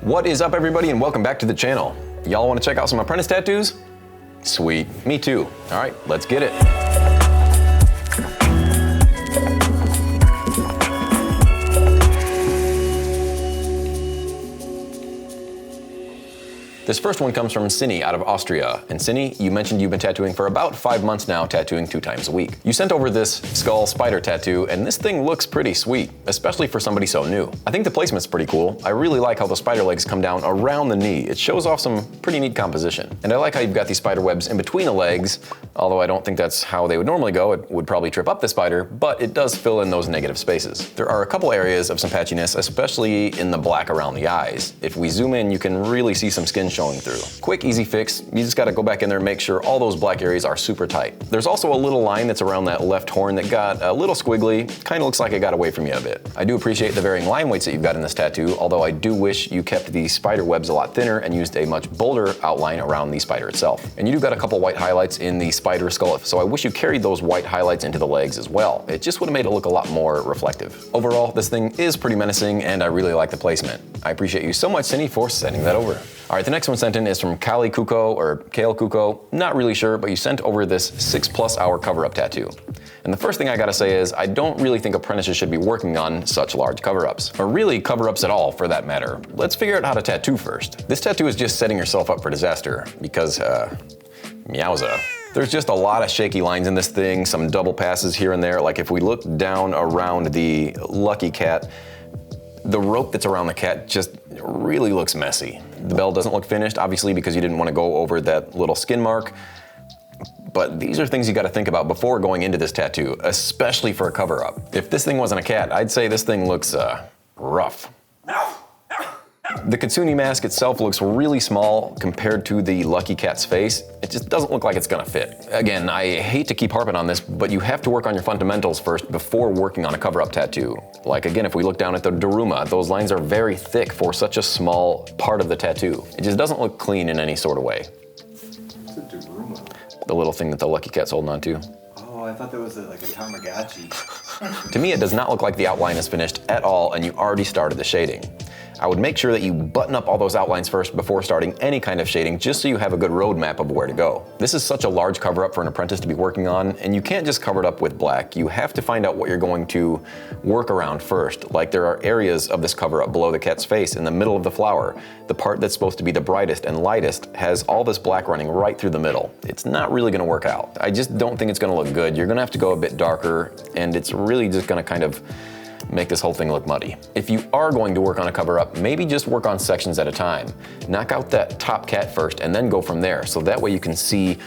What is up, everybody, and welcome back to the channel. Y'all want to check out some apprentice tattoos? Sweet, me too. All right, let's get it. This first one comes from Cindy out of Austria. And Cindy, you mentioned you've been tattooing for about 5 months now, tattooing 2 times a week. You sent over this skull spider tattoo, and this thing looks pretty sweet, especially for somebody so new. I think the placement's pretty cool. I really like how the spider legs come down around the knee. It shows off some pretty neat composition. And I like how you've got these spider webs in between the legs, although I don't think that's how they would normally go. It would probably trip up the spider, but it does fill in those negative spaces. There are a couple areas of some patchiness, especially in the black around the eyes. If we zoom in, you can really see some skin showing through. Quick, easy fix. You just gotta go back in there and make sure all those black areas are super tight. There's also a little line that's around that left horn that got a little squiggly. Kinda looks like it got away from you a bit. I do appreciate the varying line weights that you've got in this tattoo, although I do wish you kept the spider webs a lot thinner and used a much bolder outline around the spider itself. And you do got a couple white highlights in the spider skull, so I wish you carried those white highlights into the legs as well. It just would have made it look a lot more reflective. Overall, this thing is pretty menacing, and I really like the placement. I appreciate you so much, Cindy, for sending that over. All right, the next one sent in is from Kalle Kukko, or Kalle Kukko. Not really sure, but you sent over this 6+ hour cover-up tattoo. And the first thing I gotta say is I don't really think apprentices should be working on such large cover-ups, or really cover-ups at all for that matter. Let's figure out how to tattoo first. This tattoo is just setting yourself up for disaster because, meowza. There's just a lot of shaky lines in this thing, some double passes here and there. Like if we look down around the lucky cat, the rope that's around the cat just really looks messy. The bell doesn't look finished, obviously, because you didn't want to go over that little skin mark. But these are things you got to think about before going into this tattoo, especially for a cover-up. If this thing wasn't a cat, I'd say this thing looks rough. The kitsune mask itself looks really small compared to the lucky cat's face. It just doesn't look like it's gonna fit. Again, I hate to keep harping on this, but you have to work on your fundamentals first before working on a cover-up tattoo. Like again, if we look down at the Daruma, those lines are very thick for such a small part of the tattoo. It just doesn't look clean in any sort of way. What's a Daruma? The little thing that the lucky cat's holding on to. Oh, I thought that was like a Tamagotchi. To me, it does not look like the outline is finished at all, and you already started the shading. I would make sure that you button up all those outlines first before starting any kind of shading, just so you have a good roadmap of where to go. This is such a large cover-up for an apprentice to be working on, and you can't just cover it up with black. You have to find out what you're going to work around first. Like there are areas of this cover-up below the cat's face, in the middle of the flower. The part that's supposed to be the brightest and lightest has all this black running right through the middle. It's not really gonna work out. I just don't think it's gonna look good. You're gonna have to go a bit darker, and it's really just gonna kind of make this whole thing look muddy. If you are going to work on a cover-up, maybe just work on sections at a time. Knock out that top cat first and then go from there, so that way you can see,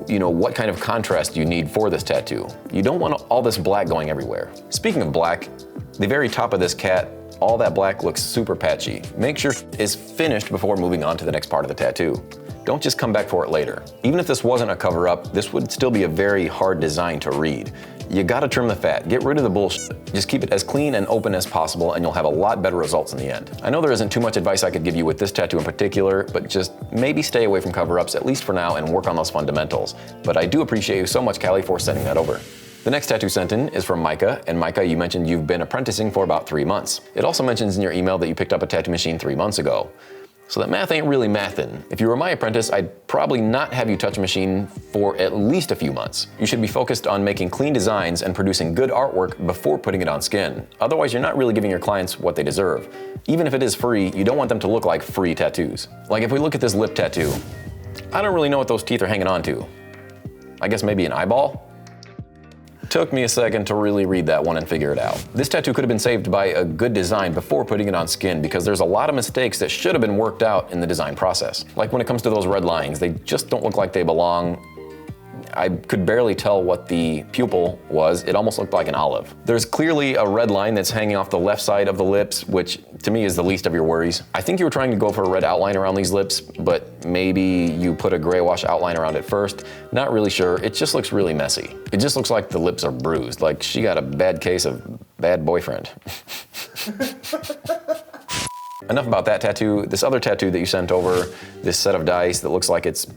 what kind of contrast you need for this tattoo. You don't want all this black going everywhere. Speaking of black, the very top of this cat, all that black looks super patchy. Make sure it's finished before moving on to the next part of the tattoo. Don't just come back for it later. Even if this wasn't a cover-up, this would still be a very hard design to read. You gotta trim the fat, get rid of the bullshit. Just keep it as clean and open as possible, and you'll have a lot better results in the end. I know there isn't too much advice I could give you with this tattoo in particular, but just maybe stay away from cover-ups, at least for now, and work on those fundamentals. But I do appreciate you so much, Kalle, for sending that over. The next tattoo sent in is from Micah, and Micah, you mentioned you've been apprenticing for about 3 months. It also mentions in your email that you picked up a tattoo machine 3 months ago. So that math ain't really mathin'. If you were my apprentice, I'd probably not have you touch a machine for at least a few months. You should be focused on making clean designs and producing good artwork before putting it on skin. Otherwise, you're not really giving your clients what they deserve. Even if it is free, you don't want them to look like free tattoos. Like if we look at this lip tattoo, I don't really know what those teeth are hanging on to. I guess maybe an eyeball? Took me a second to really read that one and figure it out. This tattoo could have been saved by a good design before putting it on skin, because there's a lot of mistakes that should have been worked out in the design process. Like when it comes to those red lines, they just don't look like they belong. I could barely tell what the pupil was. It almost looked like an olive. There's clearly a red line that's hanging off the left side of the lips, which to me is the least of your worries. I think you were trying to go for a red outline around these lips, but maybe you put a gray wash outline around it first. Not really sure. It just looks really messy. It just looks like the lips are bruised, like she got a bad case of bad boyfriend. Enough about that tattoo. This other tattoo that you sent over, this set of dice that looks like it's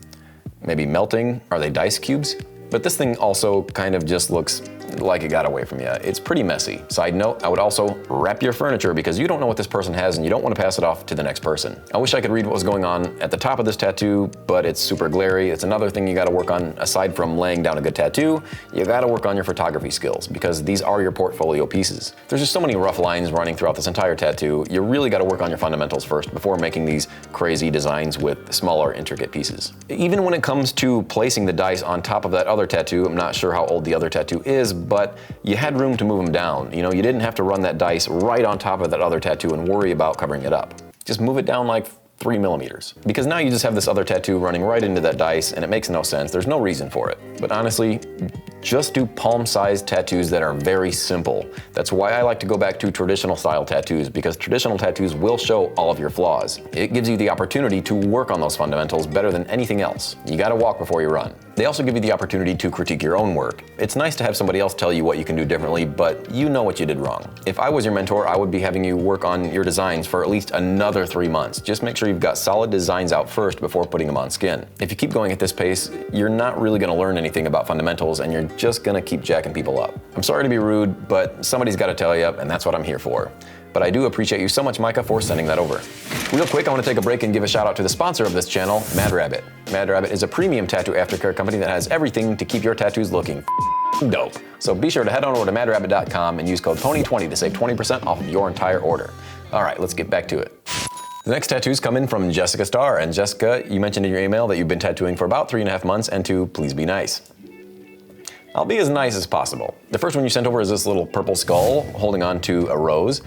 maybe melting. Are they dice cubes? But this thing also kind of just looks like it got away from you. It's pretty messy. Side note, I would also wrap your furniture because you don't know what this person has and you don't want to pass it off to the next person. I wish I could read what was going on at the top of this tattoo, but it's super glary. It's another thing you got to work on. Aside from laying down a good tattoo, you got to work on your photography skills because these are your portfolio pieces. There's just so many rough lines running throughout this entire tattoo. You really got to work on your fundamentals first before making these crazy designs with smaller, intricate pieces. Even when it comes to placing the dice on top of that other tattoo, I'm not sure how old the other tattoo is, but you had room to move them down. You know, you didn't have to run that dice right on top of that other tattoo and worry about covering it up. Just move it down like 3 millimeters. Because now you just have this other tattoo running right into that dice and it makes no sense. There's no reason for it. But honestly, just do palm-sized tattoos that are very simple. That's why I like to go back to traditional style tattoos, because traditional tattoos will show all of your flaws. It gives you the opportunity to work on those fundamentals better than anything else. You gotta walk before you run. They also give you the opportunity to critique your own work. It's nice to have somebody else tell you what you can do differently, but you know what you did wrong. If I was your mentor, I would be having you work on your designs for at least another 3 months. Just make sure you've got solid designs out first before putting them on skin. If you keep going at this pace, you're not really gonna learn anything about fundamentals and you're just gonna keep jacking people up. I'm sorry to be rude, but somebody's gotta tell you, and that's what I'm here for. But I do appreciate you so much, Micah, for sending that over. Real quick, I want to take a break and give a shout out to the sponsor of this channel, Mad Rabbit. Mad Rabbit is a premium tattoo aftercare company that has everything to keep your tattoos looking dope. So be sure to head on over to madrabbit.com and use code PONY20 to save 20% off of your entire order. All right, let's get back to it. The next tattoos come in from Jessica Starr. And Jessica, you mentioned in your email that you've been tattooing for about 3.5 months and to please be nice. I'll be as nice as possible. The first one you sent over is this little purple skull holding on to a rose.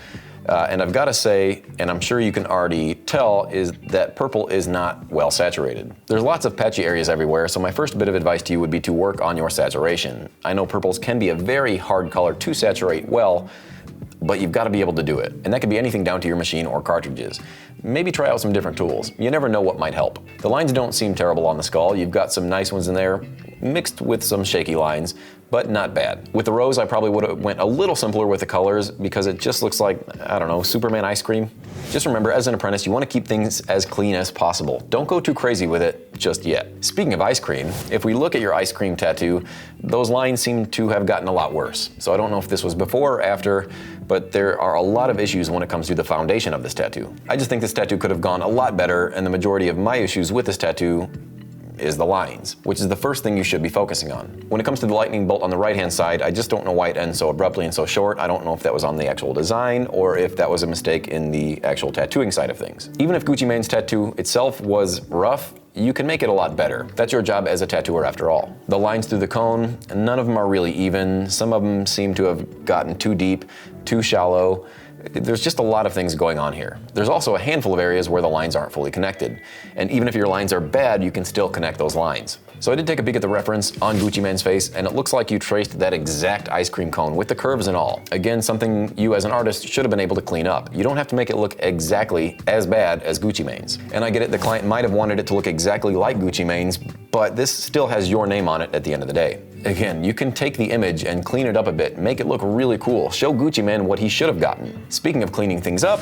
And I've got to say, and I'm sure you can already tell, is that purple is not well saturated. There's lots of patchy areas everywhere, so my first bit of advice to you would be to work on your saturation. I know purples can be a very hard color to saturate well, but you've got to be able to do it. And that could be anything down to your machine or cartridges. Maybe try out some different tools. You never know what might help. The lines don't seem terrible on the skull. You've got some nice ones in there, mixed with some shaky lines, but not bad. With the rose, I probably would have went a little simpler with the colors because it just looks like, I don't know, Superman ice cream. Just remember, as an apprentice, you want to keep things as clean as possible. Don't go too crazy with it just yet. Speaking of ice cream, if we look at your ice cream tattoo, those lines seem to have gotten a lot worse. So I don't know if this was before or after, but there are a lot of issues when it comes to the foundation of this tattoo. I just think this tattoo could have gone a lot better, and the majority of my issues with this tattoo is the lines, which is the first thing you should be focusing on. When it comes to the lightning bolt on the right-hand side, I just don't know why it ends so abruptly and so short. I don't know if that was on the actual design or if that was a mistake in the actual tattooing side of things. Even if Gucci Mane's tattoo itself was rough, you can make it a lot better. That's your job as a tattooer after all. The lines through the cone, none of them are really even. Some of them seem to have gotten too deep, too shallow. There's just a lot of things going on here. There's also a handful of areas where the lines aren't fully connected. And even if your lines are bad, you can still connect those lines. So I did take a peek at the reference on Gucci Mane's face, and it looks like you traced that exact ice cream cone with the curves and all. Again, something you as an artist should have been able to clean up. You don't have to make it look exactly as bad as Gucci Mane's. And I get it, the client might have wanted it to look exactly like Gucci Mane's, but this still has your name on it at the end of the day. Again, you can take the image and clean it up a bit, make it look really cool, show Gucci Mane what he should have gotten. Speaking of cleaning things up,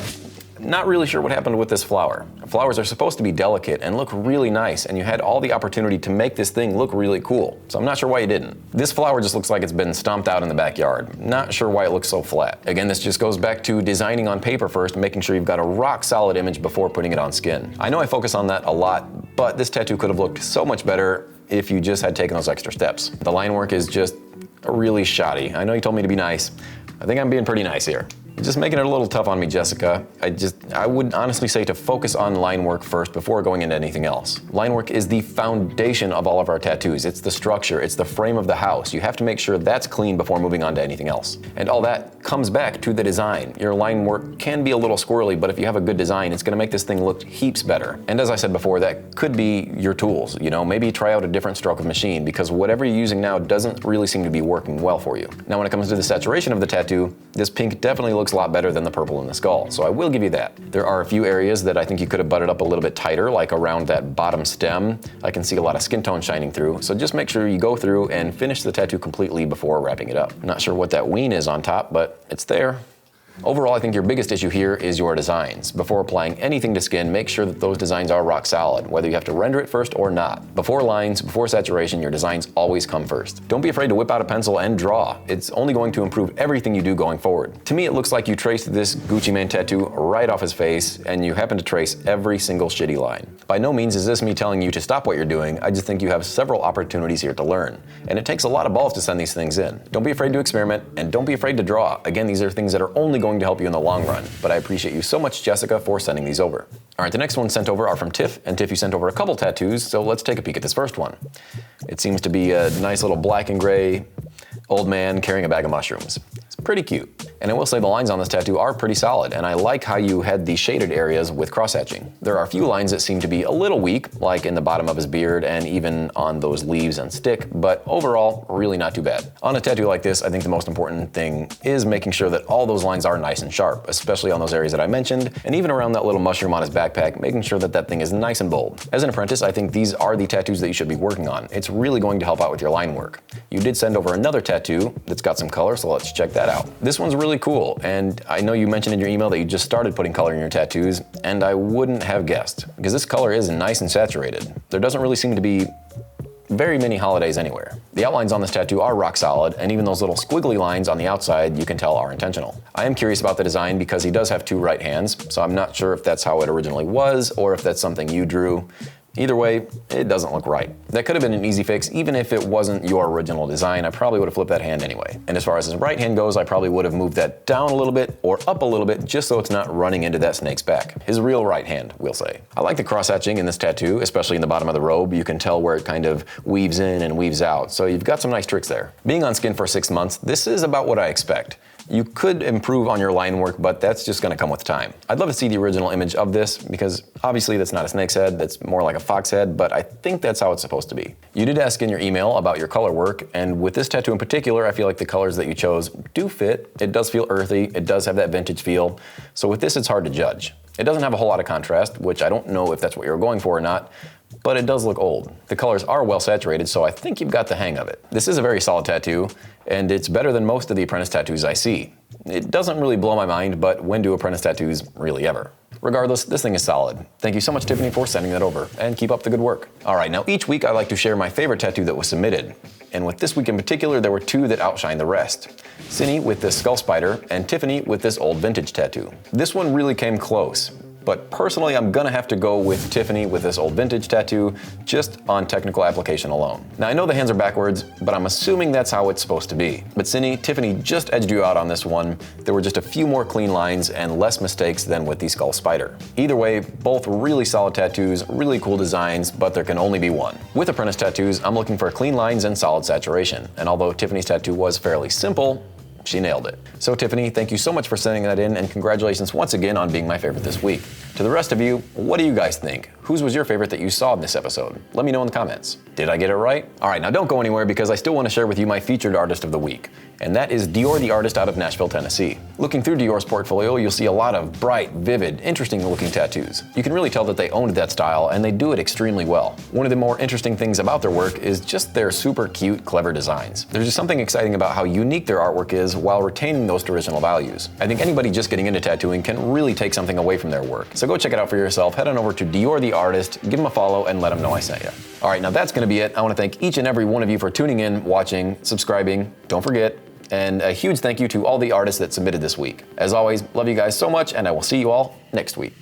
not really sure what happened with this flower. Flowers are supposed to be delicate and look really nice, and you had all the opportunity to make this thing look really cool. So I'm not sure why you didn't. This flower just looks like it's been stomped out in the backyard. Not sure why it looks so flat. Again, this just goes back to designing on paper first, making sure you've got a rock solid image before putting it on skin. I know I focus on that a lot, but this tattoo could have looked so much better if you just had taken those extra steps. The line work is just really shoddy. I know you told me to be nice. I think I'm being pretty nice here. Just making it a little tough on me, Jessica. I would honestly say to focus on line work first before going into anything else. Line work is the foundation of all of our tattoos. It's the structure, it's the frame of the house. You have to make sure that's clean before moving on to anything else. And all that comes back to the design. Your line work can be a little squirrely, but if you have a good design, it's gonna make this thing look heaps better. And as I said before, that could be your tools. You know, maybe try out a different stroke of machine because whatever you're using now doesn't really seem to be working well for you. Now, when it comes to the saturation of the tattoo, this pink definitely looks a lot better than the purple in the skull, so I will give you that. There are a few areas that I think you could have butted up a little bit tighter, like around that bottom stem. I can see a lot of skin tone shining through, so just make sure you go through and finish the tattoo completely before wrapping it up. Not sure what that ween is on top, but it's there. Overall, I think your biggest issue here is your designs. Before applying anything to skin, make sure that those designs are rock solid, whether you have to render it first or not. Before lines, before saturation, your designs always come first. Don't be afraid to whip out a pencil and draw. It's only going to improve everything you do going forward. To me, it looks like you traced this Gucci Mane tattoo right off his face, and you happen to trace every single shitty line. By no means is this me telling you to stop what you're doing. I just think you have several opportunities here to learn. And it takes a lot of balls to send these things in. Don't be afraid to experiment, and don't be afraid to draw. Again, these are things that are only going to help you in the long run. But I appreciate you so much, Jessica, for sending these over. All right, the next ones sent over are from Tiff, and Tiff, you sent over a couple tattoos, so let's take a peek at this first one. It seems to be a nice little black and gray old man carrying a bag of mushrooms. It's pretty cute. And I will say the lines on this tattoo are pretty solid, and I like how you had the shaded areas with cross-hatching. There are a few lines that seem to be a little weak, like in the bottom of his beard and even on those leaves and stick, but overall, really not too bad. On a tattoo like this, I think the most important thing is making sure that all those lines are nice and sharp, especially on those areas that I mentioned, and even around that little mushroom on his backpack, making sure that that thing is nice and bold. As an apprentice, I think these are the tattoos that you should be working on. It's really going to help out with your line work. You did send over another tattoo that's got some color, so let's check that out. This one's really cool, and I know you mentioned in your email that you just started putting color in your tattoos, and I wouldn't have guessed, because this color is nice and saturated. There doesn't really seem to be very many holidays anywhere. The outlines on this tattoo are rock solid, and even those little squiggly lines on the outside you can tell are intentional. I am curious about the design because he does have two right hands, so I'm not sure if that's how it originally was or if that's something you drew. Either way, it doesn't look right. That could have been an easy fix even if it wasn't your original design. I probably would have flipped that hand anyway. And as far as his right hand goes, I probably would have moved that down a little bit or up a little bit just so it's not running into that snake's back. His real right hand, we'll say. I like the cross-hatching in this tattoo, especially in the bottom of the robe. You can tell where it kind of weaves in and weaves out, so you've got some nice tricks there. Being on skin for 6 months, this is about what I expect. You could improve on your line work, but that's just gonna come with time. I'd love to see the original image of this because obviously that's not a snake's head, that's more like a fox head, but I think that's how it's supposed to be. You did ask in your email about your color work, and with this tattoo in particular, I feel like the colors that you chose do fit. It does feel earthy, it does have that vintage feel, so with this it's hard to judge. It doesn't have a whole lot of contrast, which I don't know if that's what you were going for or not, but it does look old. The colors are well saturated, so I think you've got the hang of it. This is a very solid tattoo, and it's better than most of the apprentice tattoos I see. It doesn't really blow my mind, but when do apprentice tattoos really ever? Regardless, this thing is solid. Thank you so much, Tiffany, for sending that over, and keep up the good work. All right, now each week I like to share my favorite tattoo that was submitted. And with this week in particular, there were two that outshine the rest. Cindy with this skull spider, and Tiffany with this old vintage tattoo. This one really came close. But personally, I'm gonna have to go with Tiffany with this old vintage tattoo, just on technical application alone. Now, I know the hands are backwards, but I'm assuming that's how it's supposed to be. But Cindy, Tiffany just edged you out on this one. There were just a few more clean lines and less mistakes than with the skull spider. Either way, both really solid tattoos, really cool designs, but there can only be one. With apprentice tattoos, I'm looking for clean lines and solid saturation. And although Tiffany's tattoo was fairly simple, she nailed it. So Tiffany, thank you so much for sending that in, and congratulations once again on being my favorite this week. To the rest of you, what do you guys think? Whose was your favorite that you saw in this episode? Let me know in the comments. Did I get it right? All right, now don't go anywhere because I still want to share with you my featured artist of the week. And that is Dior the artist out of Nashville, Tennessee. Looking through Dior's portfolio, you'll see a lot of bright, vivid, interesting looking tattoos. You can really tell that they owned that style and they do it extremely well. One of the more interesting things about their work is just their super cute, clever designs. There's just something exciting about how unique their artwork is while retaining those traditional values. I think anybody just getting into tattooing can really take something away from their work. So go check it out for yourself. Head on over to Dior the artist, give him a follow, and let him know I sent you. All right, now that's gonna be it. I wanna thank each and every one of you for tuning in, watching, subscribing, don't forget, and a huge thank you to all the artists that submitted this week. As always, love you guys so much, and I will see you all next week.